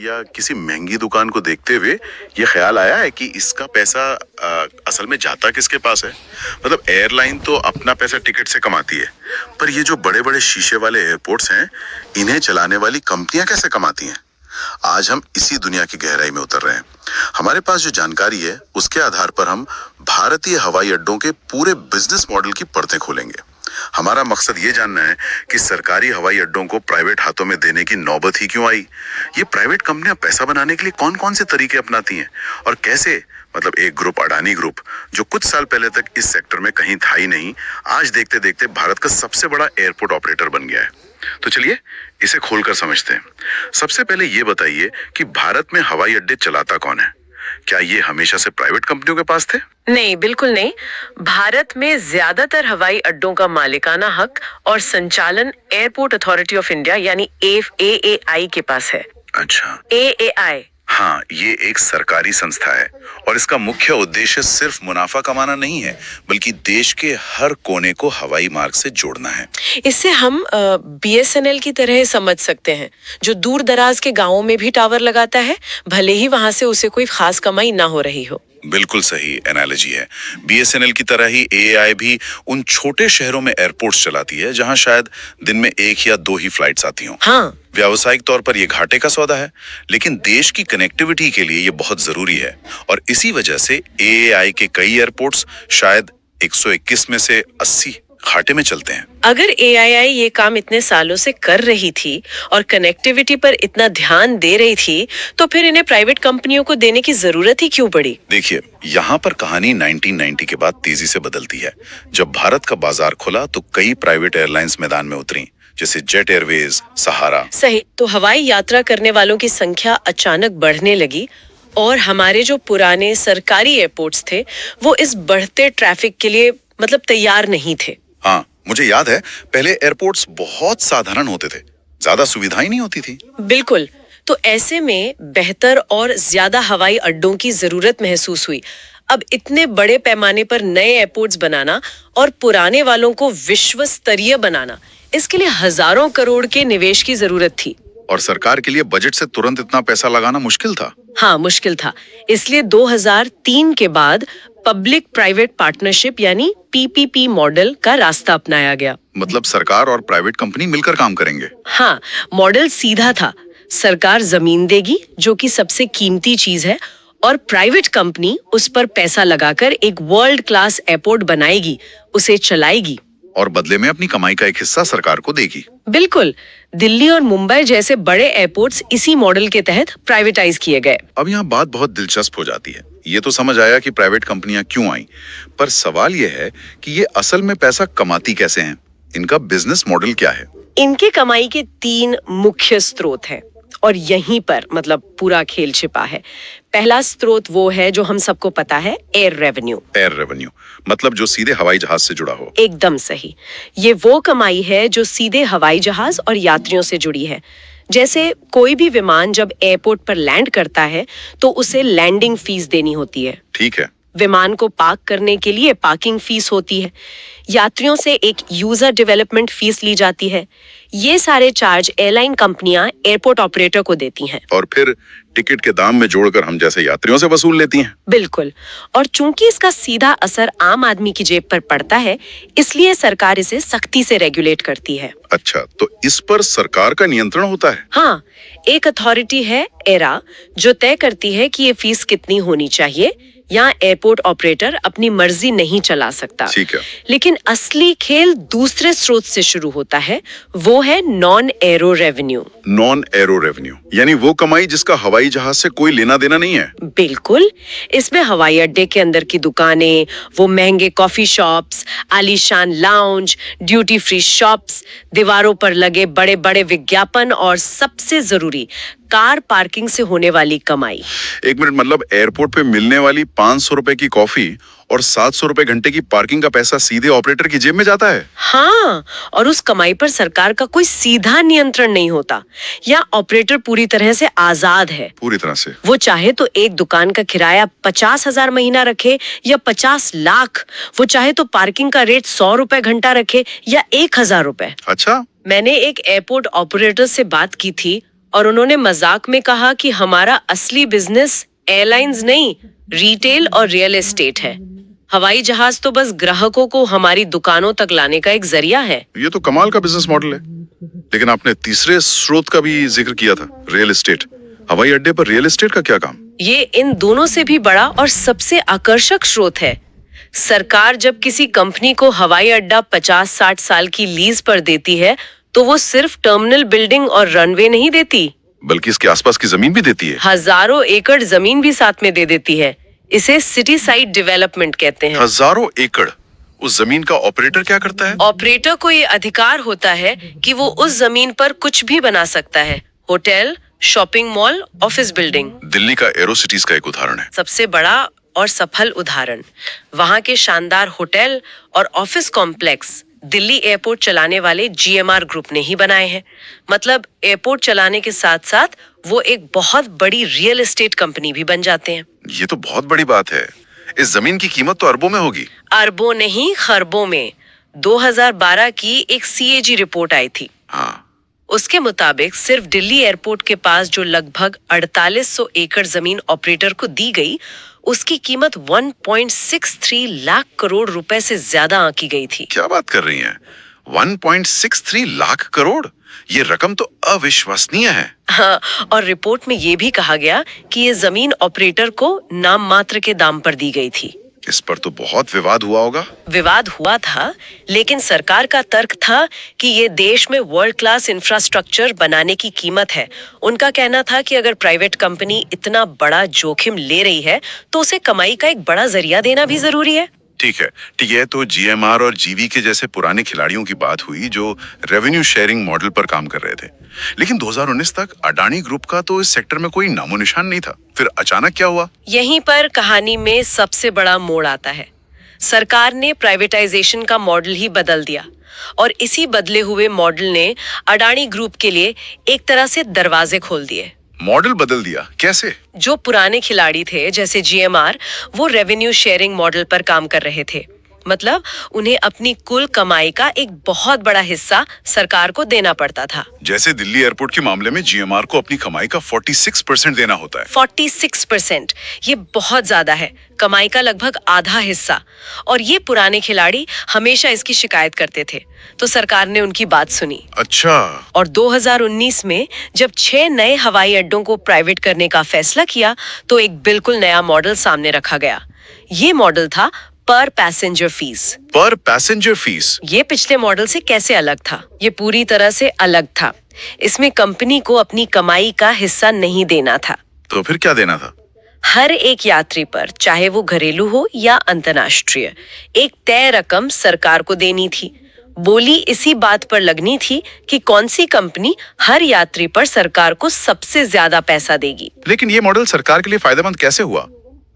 या किसी महंगी दुकान को देखते हुए ये ख्याल आया है कि इसका पैसा असल में जाता किसके पास है? मतलब एयरलाइन तो अपना पैसा टिकट से कमाती है, पर ये जो बड़े बड़े शीशे वाले एयरपोर्ट्स हैं, इन्हें चलाने वाली कंपनियां कैसे कमाती हैं? आज हम इसी दुनिया की गहराई में उतर रहे हैं। हमारे पास जो जानकारी है उसके आधार पर हम भारतीय हवाई अड्डों के पूरे बिजनेस मॉडल की परतें खोलेंगे। हमारा मकसद ये जानना है कि सरकारी हवाई अड्डों को प्राइवेट हाथों में देने की नौबत ही क्यों आई? ये प्राइवेट कंपनियां पैसा बनाने के लिए कौन कौन से तरीके अपनाती हैं और कैसे? मतलब एक ग्रुप, अडानी ग्रुप, जो कुछ साल पहले तक इस सेक्टर में कहीं था ही नहीं, आज देखते देखते भारत का सबसे बड़ा एयरपोर्ट ऑपरेटर बन गया है। तो चलिए इसे खोलकर समझते हैं। सबसे पहले ये बताइए कि भारत में हवाई अड्डे चलाता कौन है? क्या ये हमेशा से प्राइवेट कंपनियों के पास थे? नहीं, बिल्कुल नहीं। भारत में ज्यादातर हवाई अड्डों का मालिकाना हक और संचालन एयरपोर्ट अथॉरिटी ऑफ इंडिया यानी AAI के पास है। अच्छा। AAI। हाँ, ये एक सरकारी संस्था है और इसका मुख्य उद्देश्य सिर्फ मुनाफा कमाना नहीं है, बल्कि देश के हर कोने को हवाई मार्ग से जोड़ना है। इससे हम BSNL की तरह समझ सकते हैं, जो दूर दराज के गांवों में भी टावर लगाता है, भले ही वहां से उसे कोई खास कमाई ना हो रही हो। बिल्कुल सही एनालॉजी है। BSNL की तरह ही AAI भी उन छोटे शहरों में एयरपोर्ट्स चलाती है जहां शायद दिन में 1 या 2 ही फ्लाइट्स आती हों। हाँ। व्यावसायिक तौर पर ये घाटे का सौदा है, लेकिन देश की कनेक्टिविटी के लिए ये बहुत जरूरी है और इसी वजह से AAI के कई एयरपोर्ट्स शायद 121 में से 80 घाटे में चलते हैं। अगर AAI ये काम इतने सालों से कर रही थी और कनेक्टिविटी पर इतना ध्यान दे रही थी, तो फिर इन्हें प्राइवेट कंपनियों को देने की जरूरत ही क्यों पड़ी? देखिए, यहाँ पर कहानी 1990 के बाद तेजी से बदलती है। जब भारत का बाजार खुला तो कई प्राइवेट एयरलाइंस मैदान में उतरी, जैसे जेट एयरवेज, सहारा। सही। तो हवाई यात्रा करने वालों की संख्या अचानक बढ़ने लगी और हमारे जो पुराने सरकारी एयरपोर्ट्स थे, वो इस बढ़ते ट्रैफिक के लिए तैयार नहीं थे। हाँ, मुझे याद है पहले एयरपोर्ट्स बहुत साधारण होते थे, ज्यादा सुविधाएं नहीं होती थी। बिल्कुल। तो ऐसे में बेहतर और ज्यादा हवाई अड्डों की जरूरत महसूस हुई। अब इतने बड़े पैमाने पर नए एयरपोर्ट्स बनाना और पुराने वालों को विश्व स्तरीय बनाना, इसके लिए हजारों करोड़ के निवेश की जरूरत थी। और सरकार के लिए बजट से तुरंत इतना पैसा लगाना मुश्किल था। हाँ, मुश्किल था। इसलिए 2003 के बाद पब्लिक प्राइवेट पार्टनरशिप यानी PPP मॉडल का रास्ता अपनाया गया। मतलब सरकार और प्राइवेट कंपनी मिलकर काम करेंगे। हाँ, मॉडल सीधा था। सरकार जमीन देगी, जो कि सबसे कीमती चीज है, और प्राइवेट कंपनी उस पर पैसा लगाकर एक वर्ल्ड क्लास एयरपोर्ट बनाएगी, उसे चलाएगी और बदले में अपनी कमाई का एक हिस्सा सरकार को देगी। बिल्कुल। दिल्ली और मुंबई जैसे बड़े एयरपोर्ट्स इसी मॉडल के तहत प्राइवेटाइज किए गए। अब यहाँ बात बहुत दिलचस्प हो जाती है। ये तो समझ आया कि प्राइवेट कंपनियां क्यों आई, पर सवाल ये है कि ये असल में पैसा कमाती कैसे हैं? इनका बिजनेस मॉडल क्या है? इनके कमाई के 3 मुख्य स्रोत हैं और यहीं पर पूरा खेल छिपा है। पहला स्रोत वो है जो हम सबको पता है, एयर रेवेन्यू। एयर रेवेन्यू मतलब जो सीधे हवाई जहाज से जुड़ा हो। एकदम सही। ये वो कमाई है जो सीधे हवाई जहाज और यात्रियों से जुड़ी है। जैसे कोई भी विमान जब एयरपोर्ट पर लैंड करता है तो उसे लैंडिंग फीस देनी होती है। ठीक है। विमान को पार्क करने के लिए पार्किंग फीस होती है। यात्रियों से एक यूजर डेवलपमेंट फीस ली जाती है। ये सारे चार्ज एयरलाइन कंपनियां एयरपोर्ट ऑपरेटर को देती हैं। और फिर टिकट के दाम में जोड़कर हम जैसे यात्रियों से वसूल लेती हैं। बिल्कुल। और चूंकि इसका सीधा असर आम आदमी की जेब पर पड़ता है, इसलिए सरकार इसे सख्ती से रेगुलेट करती है। अच्छा, तो इस पर सरकार का नियंत्रण होता है? हाँ, एक अथॉरिटी है, एरा, जो तय करती है कि ये फीस कितनी होनी चाहिए। यहाँ एयरपोर्ट ऑपरेटर अपनी मर्जी नहीं चला सकता। ठीक है। लेकिन असली खेल दूसरे स्रोत से शुरू होता है, वो है non arrow revenue. Non arrow revenue यानी वो कमाई जिसका हवाई जहाज से कोई लेना देना नहीं है। बिल्कुल। इसमें हवाई अड्डे के अंदर की दुकानें, वो महंगे कॉफी शॉप्स, आलीशान लाउंज, ड्यूटी फ्री शॉप्स, दीवारों पर लगे बड़े बड़े विज्ञापन और सबसे जरूरी कार पार्किंग से होने वाली कमाई। एक मिनट, मतलब एयरपोर्ट पे मिलने वाली 500 रुपए की कॉफी और 700 रुपए घंटे की पार्किंग का पैसा सीधे ऑपरेटर की जेब में जाता है? हाँ, और उस कमाई पर सरकार का कोई सीधा नियंत्रण नहीं होता। या ऑपरेटर पूरी तरह से आजाद है। पूरी तरह से? वो चाहे तो एक दुकान का किराया 50,000 महीना रखे या 50 लाख। वो चाहे तो पार्किंग का रेट 100 रुपए घंटा रखे या 1,000 रुपए। अच्छा। मैंने एक एयरपोर्ट ऑपरेटर से बात की थी। और उन्होंने मजाक में कहा कि हमारा असली बिजनेस एयरलाइंस नहीं, रिटेल और रियल एस्टेट है। हवाई जहाज तो बस ग्राहकों को हमारी दुकानों तक लाने का एक जरिया है। ये तो कमाल का बिजनेस मॉडल है। लेकिन आपने तीसरे स्रोत का भी जिक्र किया था, रियल एस्टेट। हवाई अड्डे पर रियल एस्टेट का क्या काम? ये इन दोनों से भी बड़ा और सबसे आकर्षक स्रोत है। सरकार जब किसी कंपनी को हवाई अड्डा 50-60 साल की लीज पर देती है, तो वो सिर्फ टर्मिनल बिल्डिंग और रनवे नहीं देती, बल्कि इसके आसपास की जमीन भी देती है। हजारों एकड़ जमीन भी साथ में दे देती है। इसे सिटी साइड डेवलपमेंट कहते हैं। हजारों एकड़। उस जमीन का ऑपरेटर क्या करता है? ऑपरेटर को ये अधिकार होता है कि वो उस जमीन पर कुछ भी बना सकता है। Hotel, shopping mall, office building. Delhi का एरो सिटीज का एक उदाहरण है। सबसे बड़ा और सफल उदाहरण वहां के शानदार होटल और ऑफिस कॉम्प्लेक्स दिल्ली एयरपोर्ट चलाने वाले जीएमआर ग्रुप ने ही बनाए हैं। मतलब एयरपोर्ट चलाने के साथ साथ वो एक बहुत बड़ी रियल एस्टेट कंपनी भी बन जाते हैं। ये तो बहुत बड़ी बात है। इस जमीन की कीमत तो अरबों में होगी। अरबों नहीं, खरबों में। 2012 की एक सीएजी रिपोर्ट आई थी। हाँ। उसके मुताबिक सिर्फ दिल्ली एयरपोर्ट के पास जो लगभग 4800 एकड़ जमीन ऑपरेटर को दी गई, उसकी कीमत 1.63 लाख करोड़ रुपए से ज्यादा आंकी गई थी। क्या बात कर रही हैं? 1.63 लाख करोड़? ये रकम तो अविश्वसनीय है। हाँ, और रिपोर्ट में ये भी कहा गया कि ये जमीन ऑपरेटर को नाम मात्र के दाम पर दी गई थी। इस पर तो बहुत विवाद हुआ होगा। विवाद हुआ था, लेकिन सरकार का तर्क था कि ये देश में वर्ल्ड क्लास इंफ्रास्ट्रक्चर बनाने की कीमत है। उनका कहना था कि अगर प्राइवेट कंपनी इतना बड़ा जोखिम ले रही है, तो उसे कमाई का एक बड़ा जरिया देना भी जरूरी है। ठीक है, तो जीएमआर और जीवी के जैसे पुराने खिलाड़ियों की बात हुई जो रेवेन्यू शेयरिंग मॉडल पर काम कर रहे थे। लेकिन 2019 तक अडानी ग्रुप का तो इस सेक्टर में कोई नामो निशान नहीं था। फिर अचानक क्या हुआ? यहीं पर कहानी में सबसे बड़ा मोड़ आता है। सरकार ने प्राइवेटाइजेशन का मॉडल ही बदल दिया, और इसी बदले हुए मॉडल ने अडानी ग्रुप के लिए एक तरह से दरवाजे खोल दिए। मॉडल बदल दिया? कैसे? जो पुराने खिलाड़ी थे जैसे जीएमआर, वो रेवेन्यू शेयरिंग मॉडल पर काम कर रहे थे। मतलब उन्हें अपनी कुल कमाई का एक बहुत बड़ा हिस्सा सरकार को देना पड़ता था। जैसे दिल्ली एयरपोर्ट के मामले में जीएमआर को अपनी कमाई का 46% देना होता है। 46%, ये बहुत ज्यादा है। कमाई का लगभग आधा हिस्सा। और ये पुराने खिलाड़ी हमेशा इसकी शिकायत करते थे, तो सरकार ने उनकी बात सुनी। अच्छा। और 2019 में जब 6 नए हवाई अड्डों को प्राइवेट करने का फैसला किया, तो एक बिल्कुल नया मॉडल सामने रखा गया। ये मॉडल था पर पैसेंजर फीस। पर पैसेंजर फीस? ये पिछले मॉडल से कैसे अलग था? ये पूरी तरह से अलग था। इसमें कंपनी को अपनी कमाई का हिस्सा नहीं देना था। तो फिर क्या देना था? हर एक यात्री पर, चाहे वो घरेलू हो या अंतर्राष्ट्रीय, एक तय रकम सरकार को देनी थी। बोली इसी बात पर लगनी थी कि कौन सी कंपनी हर यात्री पर सरकार को सबसे ज्यादा पैसा देगी। लेकिन ये मॉडल सरकार के लिए फायदेमंद कैसे हुआ?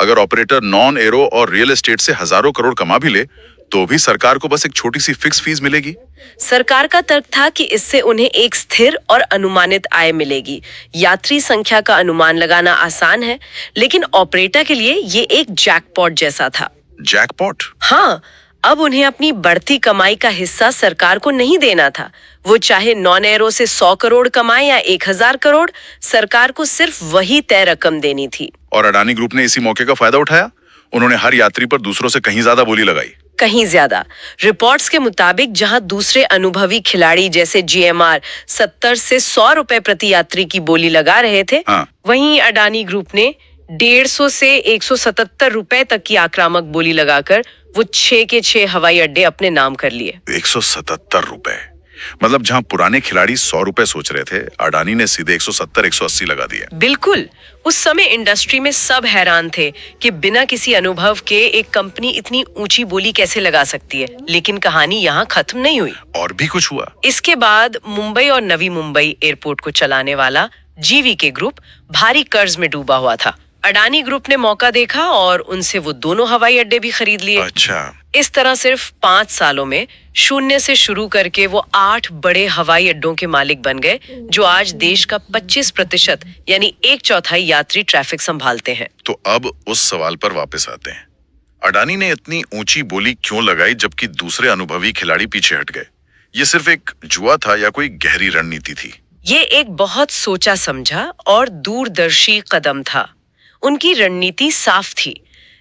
अगर ऑपरेटर नॉन एरो और रियल एस्टेट से हजारों करोड़ कमा भी ले, तो भी सरकार को बस एक छोटी सी फिक्स फीस मिलेगी। सरकार का तर्क था कि इससे उन्हें एक स्थिर और अनुमानित आय मिलेगी। यात्री संख्या का अनुमान लगाना आसान है, लेकिन ऑपरेटर के लिए ये एक जैकपॉट जैसा था। जैकपॉट? हाँ, अब उन्हें अपनी बढ़ती कमाई का हिस्सा सरकार को नहीं देना था। वो चाहे नॉन एरो से 100 करोड़ कमाए या 1000 करोड़, सरकार को सिर्फ वही तय रकम देनी थी। और अडानी ग्रुप ने इसी मौके का फायदा उठाया। उन्होंने हर यात्री पर दूसरों से कहीं ज्यादा बोली लगाई। कहीं ज्यादा। रिपोर्ट्स के मुताबिक जहां दूसरे अनुभवी खिलाड़ी जैसे जीएमआर 70 से 100 रुपए प्रति यात्री की बोली लगा रहे थे, हाँ। वहीं अडानी ग्रुप ने 150 से 177 रुपए तक की आक्रामक बोली लगाकर वो 6 के 6 हवाई अड्डे अपने नाम कर लिए। 177 रुपए? मतलब जहां पुराने खिलाड़ी 100 रुपए सोच रहे थे, अडानी ने सीधे 170-180 लगा दिए। बिल्कुल। उस समय इंडस्ट्री में सब हैरान थे कि बिना किसी अनुभव के एक कंपनी इतनी ऊंची बोली कैसे लगा सकती है। लेकिन कहानी यहाँ खत्म नहीं हुई। और भी कुछ हुआ। इसके बाद मुंबई और नवी मुंबई एयरपोर्ट को चलाने वाला जीवीके ग्रुप भारी कर्ज में डूबा हुआ था। अडानी ग्रुप ने मौका देखा और उनसे वो दोनों हवाई अड्डे भी खरीद लिए। अच्छा। इस तरह सिर्फ 5 सालों में शून्य से शुरू करके वो 8 बड़े हवाई अड्डों के मालिक बन गए, जो आज देश का 25% यानी 1/4 यात्री ट्रैफिक संभालते हैं। तो अब उस सवाल पर वापस आते हैं। अडानी ने इतनी ऊंची बोली क्यों लगाई जबकि दूसरे अनुभवी खिलाड़ी पीछे हट गए? ये सिर्फ एक जुआ था या कोई गहरी रणनीति थी? ये एक बहुत सोचा समझा और दूरदर्शी कदम था। उनकी रणनीति साफ थी।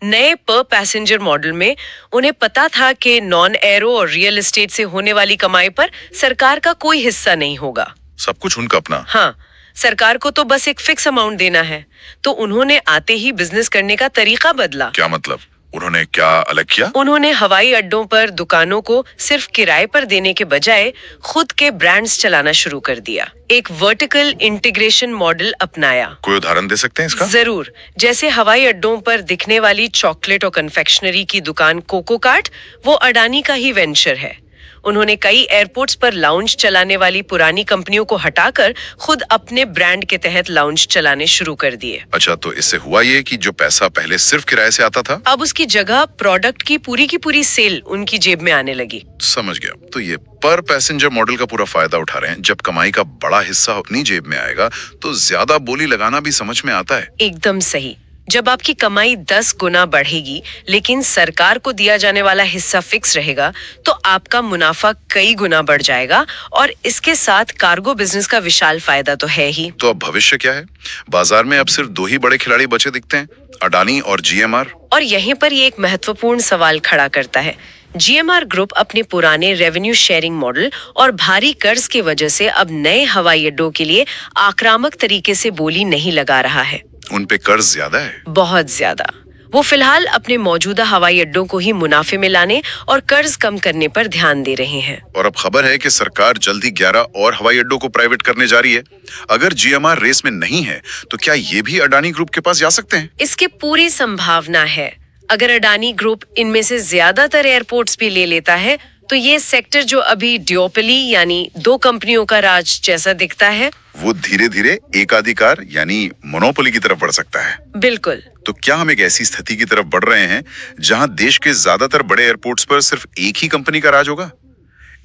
नए पर पैसेंजर मॉडल में उन्हें पता था कि नॉन एरो और रियल एस्टेट से होने वाली कमाई पर सरकार का कोई हिस्सा नहीं होगा। सब कुछ उनका अपना। हाँ, सरकार को तो बस एक फिक्स अमाउंट देना है। तो उन्होंने आते ही बिजनेस करने का तरीका बदला। क्या मतलब? उन्होंने क्या अलग किया? उन्होंने हवाई अड्डों पर दुकानों को सिर्फ किराए पर देने के बजाय खुद के ब्रांड्स चलाना शुरू कर दिया। एक वर्टिकल इंटीग्रेशन मॉडल अपनाया। कोई उदाहरण दे सकते हैं इसका? जरूर। जैसे हवाई अड्डों पर दिखने वाली चॉकलेट और कन्फेक्शनरी की दुकान कोको कार्ट, वो अडानी का ही वेंचर है। उन्होंने कई एयरपोर्ट्स पर लाउंज चलाने वाली पुरानी कंपनियों को हटाकर खुद अपने ब्रांड के तहत लाउंज चलाने शुरू कर दिए। अच्छा, तो इससे हुआ ये कि जो पैसा पहले सिर्फ किराए से आता था, अब उसकी जगह प्रोडक्ट की पूरी सेल उनकी जेब में आने लगी। समझ गया। तो ये पर पैसेंजर मॉडल का पूरा फायदा उठा रहे हैं। जब कमाई का बड़ा हिस्सा अपनी जेब में आएगा तो ज्यादा बोली लगाना भी समझ में आता है। एकदम सही। जब आपकी कमाई 10 गुना बढ़ेगी लेकिन सरकार को दिया जाने वाला हिस्सा फिक्स रहेगा तो आपका मुनाफा कई गुना बढ़ जाएगा और इसके साथ कार्गो बिजनेस का विशाल फायदा तो है ही। तो अब भविष्य क्या है? बाजार में अब सिर्फ 2 ही बड़े खिलाड़ी बचे दिखते हैं, अडानी और जीएमआर। और यहीं पर ये एक महत्वपूर्ण सवाल खड़ा करता है। जीएमआर ग्रुप अपने पुराने रेवेन्यू शेयरिंग मॉडल और भारी कर्ज की वजह से अब नए हवाई अड्डों के लिए आक्रामक तरीके से बोली नहीं लगा रहा है। उन पे कर्ज ज्यादा है, बहुत ज्यादा। वो फिलहाल अपने मौजूदा हवाई अड्डों को ही मुनाफे में लाने और कर्ज कम करने पर ध्यान दे रहे हैं। और अब खबर है कि सरकार जल्दी 11 और हवाई अड्डों को प्राइवेट करने जा रही है। अगर जीएमआर रेस में नहीं है तो क्या ये भी अडानी ग्रुप के पास जा सकते हैं? इसकी पूरी संभावना है। अगर अडानी ग्रुप इनमें से ज्यादातर एयरपोर्ट्स भी ले लेता है तो ये सेक्टर जो अभी ड्यूओपली यानी 2 कंपनियों का राज जैसा दिखता है, वो धीरे धीरे एकाधिकार यानी मोनोपोली की तरफ बढ़ सकता है। बिल्कुल। तो क्या हम एक ऐसी स्थिति की तरफ बढ़ रहे हैं जहां देश के ज्यादातर बड़े एयरपोर्ट्स पर सिर्फ एक ही कंपनी का राज होगा?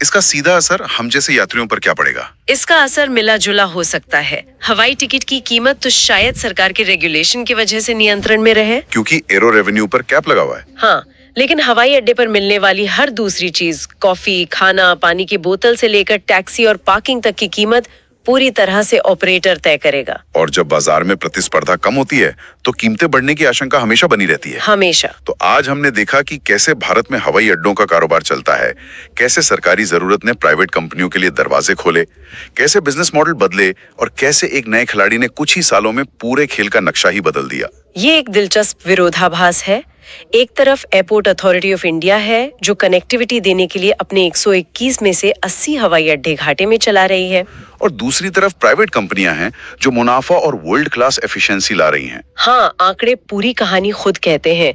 इसका सीधा असर हम जैसे यात्रियों पर क्या पड़ेगा? इसका असर मिला जुला हो सकता है। हवाई टिकट की कीमत तो शायद सरकार के रेगुलेशन की वजह से नियंत्रण में रहे, क्योंकि एरो रेवेन्यू पर कैप लगा हुआ है। हाँ, लेकिन हवाई अड्डे पर मिलने वाली हर दूसरी चीज, कॉफी, खाना, पानी की बोतल से लेकर टैक्सी और पार्किंग तक की कीमत पूरी तरह से ऑपरेटर तय करेगा। और जब बाजार में प्रतिस्पर्धा कम होती है तो कीमतें बढ़ने की आशंका हमेशा बनी रहती है। हमेशा। तो आज हमने देखा कि कैसे भारत में हवाई अड्डों का कारोबार चलता है, कैसे सरकारी जरूरत ने प्राइवेट कंपनियों के लिए दरवाजे खोले, कैसे बिजनेस मॉडल बदले और कैसे एक नए खिलाड़ी ने कुछ ही सालों में पूरे खेल का नक्शा ही बदल दिया। ये एक दिलचस्प विरोधाभास है। एक तरफ एयरपोर्ट अथॉरिटी ऑफ इंडिया है जो कनेक्टिविटी देने के लिए अपने 121 में से 80 हवाई अड्डे घाटे में चला रही है, और दूसरी तरफ प्राइवेट कंपनियां हैं जो मुनाफा और वर्ल्ड क्लास एफिशिएंसी ला रही हैं। हाँ, आंकड़े पूरी कहानी खुद कहते हैं।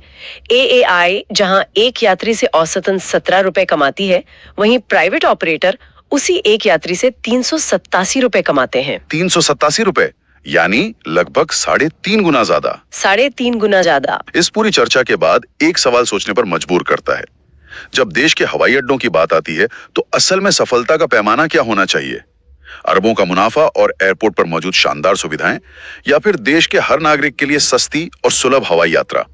एएआई जहां एक यात्री से औसतन 17 रुपए कमाती है, वहीं प्राइवेट ऑपरेटर उसी एक यात्री से 387 रुपए कमाते हैं। 387 रुपए, यानी लगभग 3.5 गुना ज्यादा। 3.5 गुना ज्यादा। इस पूरी चर्चा के बाद एक सवाल सोचने पर मजबूर करता है। जब देश के हवाई अड्डों की बात आती है तो असल में सफलता का पैमाना क्या होना चाहिए? अरबों का मुनाफा और एयरपोर्ट पर मौजूद शानदार सुविधाएं, या फिर देश के हर नागरिक के लिए सस्ती और सुलभ हवाई यात्रा?